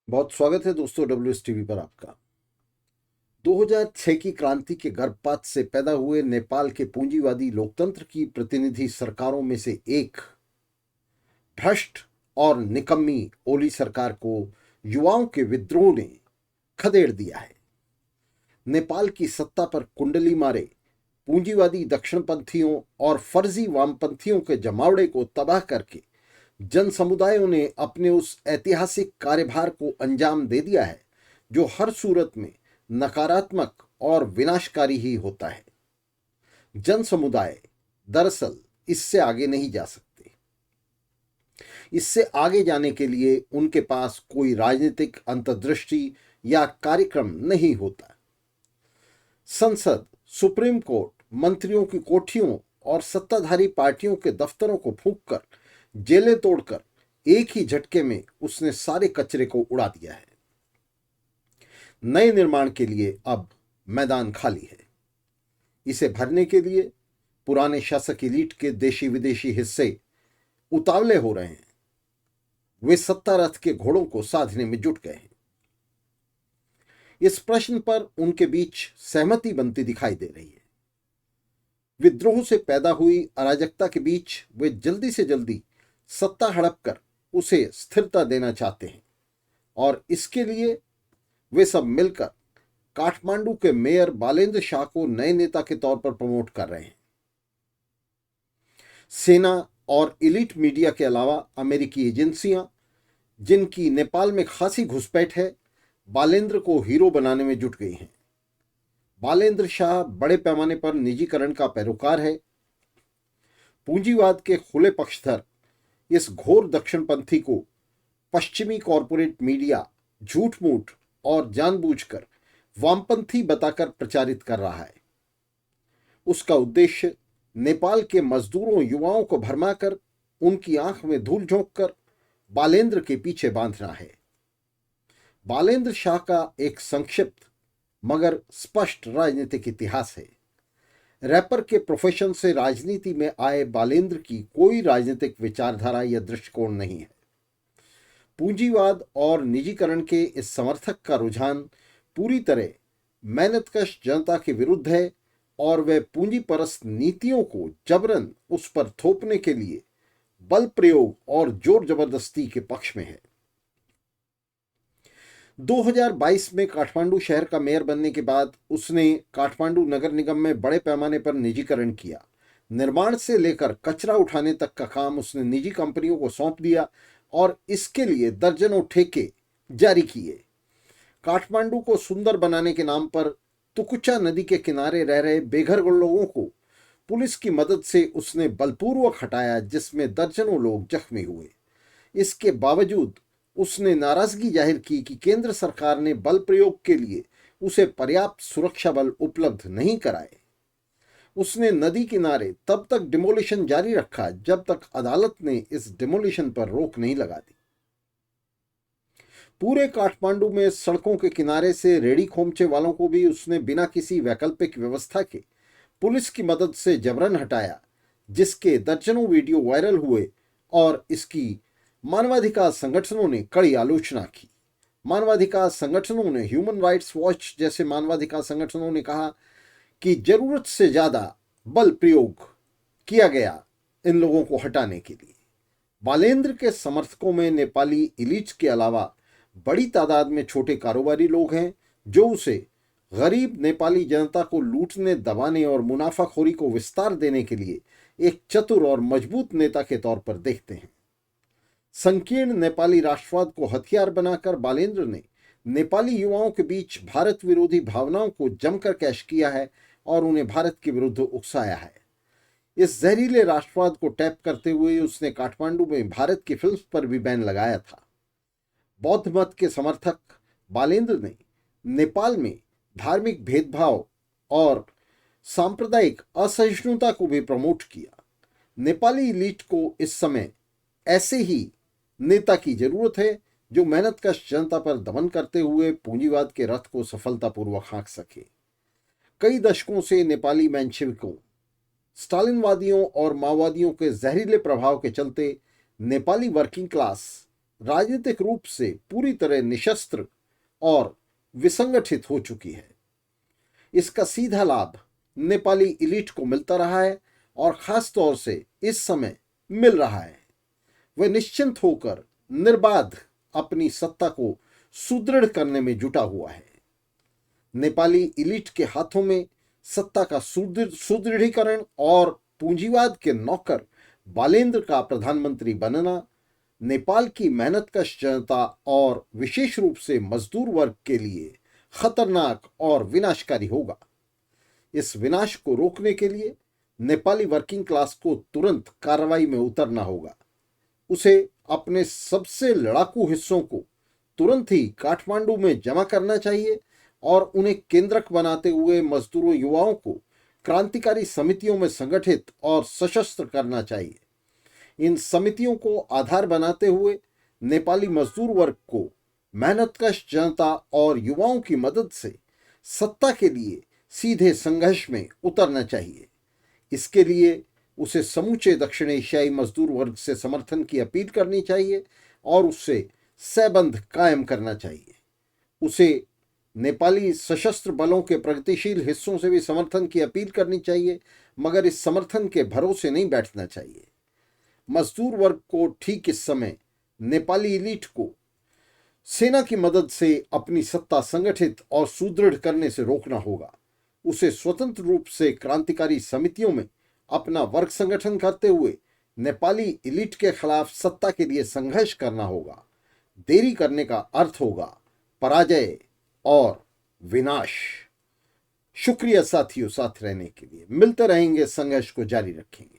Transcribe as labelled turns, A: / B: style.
A: बहुत स्वागत है दोस्तों WS टीवी पर आपका। 2006 की क्रांति के गर्भपात से पैदा हुए नेपाल के पूंजीवादी लोकतंत्र की प्रतिनिधि सरकारों में से एक भ्रष्ट और निकम्मी ओली सरकार को युवाओं के विद्रोह ने खदेड़ दिया है। नेपाल की सत्ता पर कुंडली मारे पूंजीवादी दक्षिणपंथियों और फर्जी वामपंथियों के जमावड़े को तबाह करके जन समुदायों ने अपने उस ऐतिहासिक कार्यभार को अंजाम दे दिया है जो हर सूरत में नकारात्मक और विनाशकारी ही होता है। जन समुदाय दरअसल इससे आगे नहीं जा सकते। इससे आगे जाने के लिए उनके पास कोई राजनीतिक अंतर्दृष्टि या कार्यक्रम नहीं होता। संसद, सुप्रीम कोर्ट, मंत्रियों की कोठियों और सत्ताधारी पार्टियों के दफ्तरों को फूंककर, जेलें तोड़कर एक ही झटके में उसने सारे कचरे को उड़ा दिया है। नए निर्माण के लिए अब मैदान खाली है। इसे भरने के लिए पुराने शासक इलीट के देशी विदेशी हिस्से उतावले हो रहे हैं। वे सत्ता रथ के घोड़ों को साधने में जुट गए हैं। इस प्रश्न पर उनके बीच सहमति बनती दिखाई दे रही है। विद्रोह से पैदा हुई अराजकता के बीच वे जल्दी से जल्दी सत्ता हड़प कर उसे स्थिरता देना चाहते हैं और इसके लिए वे सब मिलकर काठमांडू के मेयर बालेंद्र शाह को नए नेता के तौर पर प्रमोट कर रहे हैं। सेना और इलीट मीडिया के अलावा अमेरिकी एजेंसियां, जिनकी नेपाल में खासी घुसपैठ है, बालेंद्र को हीरो बनाने में जुट गई हैं। बालेंद्र शाह बड़े पैमाने पर निजीकरण का पैरोकार है। पूंजीवाद के खुले पक्षधर इस घोर दक्षिणपंथी को पश्चिमी कॉरपोरेट मीडिया झूठ मूठ और जानबूझकर वामपंथी बताकर प्रचारित कर रहा है। उसका उद्देश्य नेपाल के मजदूरों युवाओं को भरमाकर उनकी आंख में धूल झोंककर बालेंद्र के पीछे बांधना है। बालेंद्र शाह का एक संक्षिप्त मगर स्पष्ट राजनीतिक इतिहास है। रैपर के प्रोफेशन से राजनीति में आए बालेंद्र की कोई राजनीतिक विचारधारा या दृष्टिकोण नहीं है। पूंजीवाद और निजीकरण के इस समर्थक का रुझान पूरी तरह मेहनतकश जनता के विरुद्ध है और वह पूंजीपरस्त नीतियों को जबरन उस पर थोपने के लिए बल प्रयोग और जोर जबरदस्ती के पक्ष में है। 2022 में काठमांडू शहर का मेयर बनने के बाद उसने काठमांडू नगर निगम में बड़े पैमाने पर निजीकरण किया। निर्माण से लेकर कचरा उठाने तक का काम उसने निजी कंपनियों को सौंप दिया और इसके लिए दर्जनों ठेके जारी किए। काठमांडू को सुंदर बनाने के नाम पर तुकुचा नदी के किनारे रह रहे बेघर लोगों को पुलिस की मदद से उसने बलपूर्वक हटाया, जिसमें दर्जनों लोग जख्मी हुए। इसके बावजूद उसने नाराजगी जाहिर की कि केंद्र सरकार ने बल प्रयोग के लिए उसे पर्याप्त सुरक्षा बल उपलब्ध नहीं कराए। उसने नदी किनारे तब तक डिमोलिशन जारी रखा जब तक अदालत ने इस डिमोलिशन पर रोक नहीं लगा दी। पूरे काठमांडू में सड़कों के किनारे से रेड़ी खोमचे वालों को भी उसने बिना किसी वैकल्पिक व्यवस्था के पुलिस की मदद से जबरन हटाया, जिसके दर्जनों वीडियो वायरल हुए और इसकी मानवाधिकार संगठनों ने कड़ी आलोचना की। मानवाधिकार संगठनों ने, ह्यूमन राइट्स वॉच जैसे मानवाधिकार संगठनों ने कहा कि जरूरत से ज्यादा बल प्रयोग किया गया इन लोगों को हटाने के लिए। बालेंद्र के समर्थकों में नेपाली इलीट के अलावा बड़ी तादाद में छोटे कारोबारी लोग हैं जो उसे गरीब नेपाली जनता को लूटने, दबाने और मुनाफाखोरी को विस्तार देने के लिए एक चतुर और मजबूत नेता के तौर पर देखते हैं। संकीर्ण नेपाली राष्ट्रवाद को हथियार बनाकर बालेंद्र ने नेपाली युवाओं के बीच भारत विरोधी भावनाओं को जमकर कैश किया है और उन्हें भारत के विरुद्ध उकसाया है। इस जहरीले राष्ट्रवाद को टैप करते हुए उसने काठमांडू में भारत की फिल्म पर भी बैन लगाया था। बौद्ध मत के समर्थक बालेंद्र ने नेपाल में धार्मिक भेदभाव और सांप्रदायिक असहिष्णुता को भी प्रमोट किया। नेपाली इलीट को इस समय ऐसे ही नेता की जरूरत है जो मेहनतकश जनता पर दमन करते हुए पूंजीवाद के रथ को सफलतापूर्वक हाँक सके। कई दशकों से नेपाली मेंशेविकों, स्टालिनवादियों और माओवादियों के जहरीले प्रभाव के चलते नेपाली वर्किंग क्लास राजनीतिक रूप से पूरी तरह निशस्त्र और विसंगठित हो चुकी है। इसका सीधा लाभ नेपाली इलीट को मिलता रहा है और खास तौर से इस समय मिल रहा है। वह निश्चिंत होकर निर्बाध अपनी सत्ता को सुदृढ़ करने में जुटा हुआ है। नेपाली इलीट के हाथों में सत्ता का सुदृढ़ीकरण और पूंजीवाद के नौकर बालेंद्र का प्रधानमंत्री बनना नेपाल की मेहनतकश जनता और विशेष रूप से मजदूर वर्ग के लिए खतरनाक और विनाशकारी होगा। इस विनाश को रोकने के लिए नेपाली वर्किंग क्लास को तुरंत कार्रवाई में उतरना होगा। उसे अपने सबसे लड़ाकू हिस्सों को तुरंत ही काठमांडू में जमा करना चाहिए और उन्हें केंद्रक बनाते हुए मजदूरों युवाओं को क्रांतिकारी समितियों में संगठित और सशस्त्र करना चाहिए। इन समितियों को आधार बनाते हुए नेपाली मजदूर वर्ग को मेहनतकश जनता और युवाओं की मदद से सत्ता के लिए सीधे संघर्ष में उतरना चाहिए। इसके लिए उसे समूचे दक्षिण एशियाई मजदूर वर्ग से समर्थन की अपील करनी चाहिए और उससे सहबंध कायम करना चाहिए। उसे नेपाली सशस्त्र बलों के प्रगतिशील हिस्सों से भी समर्थन की अपील करनी चाहिए, मगर इस समर्थन के भरोसे नहीं बैठना चाहिए। मजदूर वर्ग को ठीक इस समय नेपाली इलीट को सेना की मदद से अपनी सत्ता संगठित और सुदृढ़ करने से रोकना होगा। उसे स्वतंत्र रूप से क्रांतिकारी समितियों में अपना वर्ग संगठन करते हुए नेपाली इलीट के खिलाफ सत्ता के लिए संघर्ष करना होगा। देरी करने का अर्थ होगा पराजय और विनाश। शुक्रिया साथियों, साथ रहने के लिए। मिलते रहेंगे, संघर्ष को जारी रखेंगे।